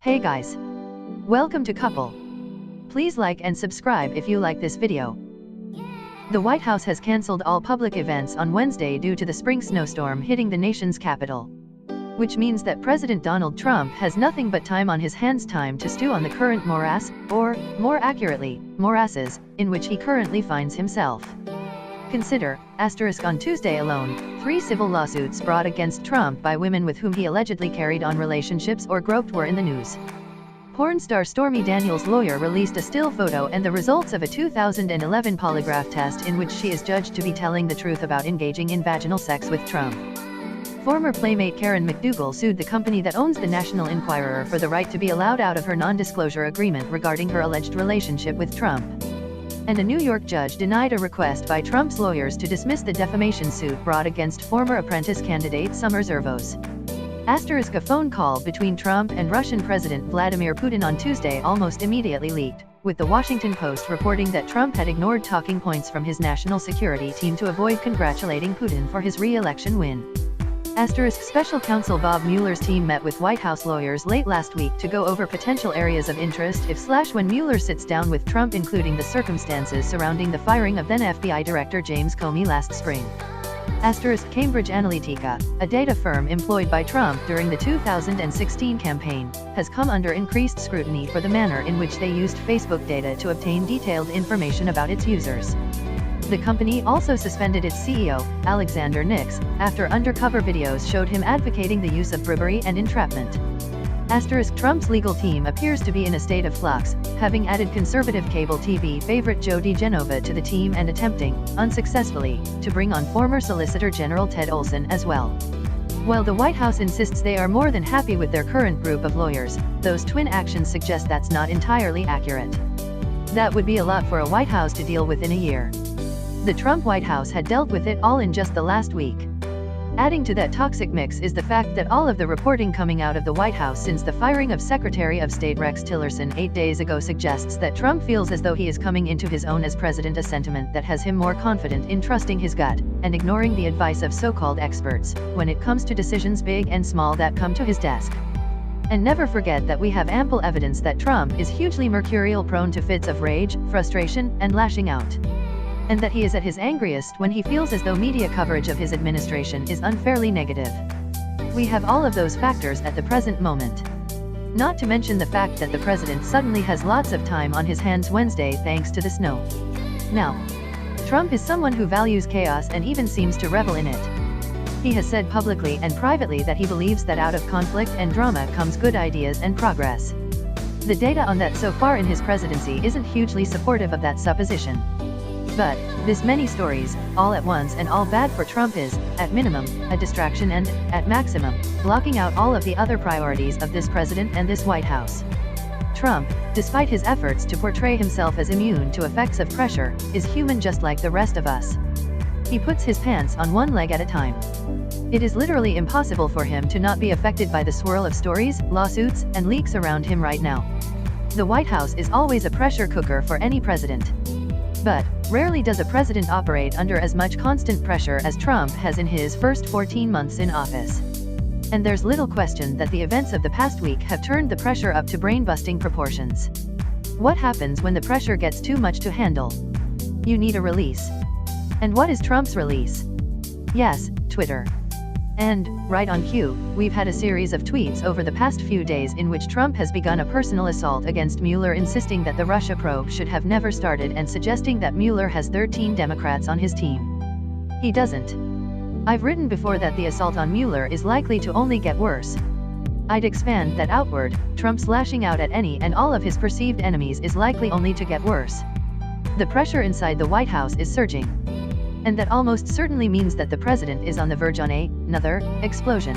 Hey guys! Welcome to Couple. Please like and subscribe if you like this video. The White House has cancelled all public events on Wednesday due to the spring snowstorm hitting the nation's capital. Which means that President Donald Trump has nothing but time on his hands, time to stew on the current morass, or, more accurately, morasses, in which he currently finds himself. Consider, on Tuesday alone, 3 civil lawsuits brought against Trump by women with whom he allegedly carried on relationships or groped were in the news. Porn star Stormy Daniels' lawyer released a still photo and the results of a 2011 polygraph test in which she is judged to be telling the truth about engaging in vaginal sex with Trump. Former Playmate Karen McDougal sued the company that owns the National Enquirer for the right to be allowed out of her non-disclosure agreement regarding her alleged relationship with Trump. And a New York judge denied a request by Trump's lawyers to dismiss the defamation suit brought against former apprentice candidate Summer Zervos. A phone call between Trump and Russian President Vladimir Putin on Tuesday almost immediately leaked, with the Washington Post reporting that Trump had ignored talking points from his national security team to avoid congratulating Putin for his re-election win. Special counsel Bob Mueller's team met with White House lawyers late last week to go over potential areas of interest when Mueller sits down with Trump, including the circumstances surrounding the firing of then FBI Director James Comey last spring. Cambridge Analytica, a data firm employed by Trump during the 2016 campaign, has come under increased scrutiny for the manner in which they used Facebook data to obtain detailed information about its users. The company also suspended its CEO, Alexander Nix, after undercover videos showed him advocating the use of bribery and entrapment. Trump's legal team appears to be in a state of flux, having added conservative cable TV favorite Joe DiGenova to the team and attempting, unsuccessfully, to bring on former Solicitor General Ted Olson as well. While the White House insists they are more than happy with their current group of lawyers, those twin actions suggest that's not entirely accurate. That would be a lot for a White House to deal with in a year. The Trump White House had dealt with it all in just the last week. Adding to that toxic mix is the fact that all of the reporting coming out of the White House since the firing of Secretary of State Rex Tillerson 8 days ago suggests that Trump feels as though he is coming into his own as president, a sentiment that has him more confident in trusting his gut and ignoring the advice of so-called experts when it comes to decisions big and small that come to his desk. And never forget that we have ample evidence that Trump is hugely mercurial, prone to fits of rage, frustration, and lashing out. And that he is at his angriest when he feels as though media coverage of his administration is unfairly negative. We have all of those factors at the present moment. Not to mention the fact that the president suddenly has lots of time on his hands Wednesday thanks to the snow. Now, Trump is someone who values chaos and even seems to revel in it. He has said publicly and privately that he believes that out of conflict and drama comes good ideas and progress. The data on that so far in his presidency isn't hugely supportive of that supposition. But, this many stories, all at once and all bad for Trump is, at minimum, a distraction and, at maximum, blocking out all of the other priorities of this president and this White House. Trump, despite his efforts to portray himself as immune to effects of pressure, is human just like the rest of us. He puts his pants on one leg at a time. It is literally impossible for him to not be affected by the swirl of stories, lawsuits, and leaks around him right now. The White House is always a pressure cooker for any president. But, rarely does a president operate under as much constant pressure as Trump has in his first 14 months in office. And there's little question that the events of the past week have turned the pressure up to brain-busting proportions. What happens when the pressure gets too much to handle? You need a release. And what is Trump's release? Yes, Twitter. And, right on cue, we've had a series of tweets over the past few days in which Trump has begun a personal assault against Mueller, insisting that the Russia probe should have never started and suggesting that Mueller has 13 Democrats on his team. He doesn't. I've written before that the assault on Mueller is likely to only get worse. I'd expand that outward, Trump's lashing out at any and all of his perceived enemies is likely only to get worse. The pressure inside the White House is surging. And that almost certainly means that the president is on the verge on another explosion.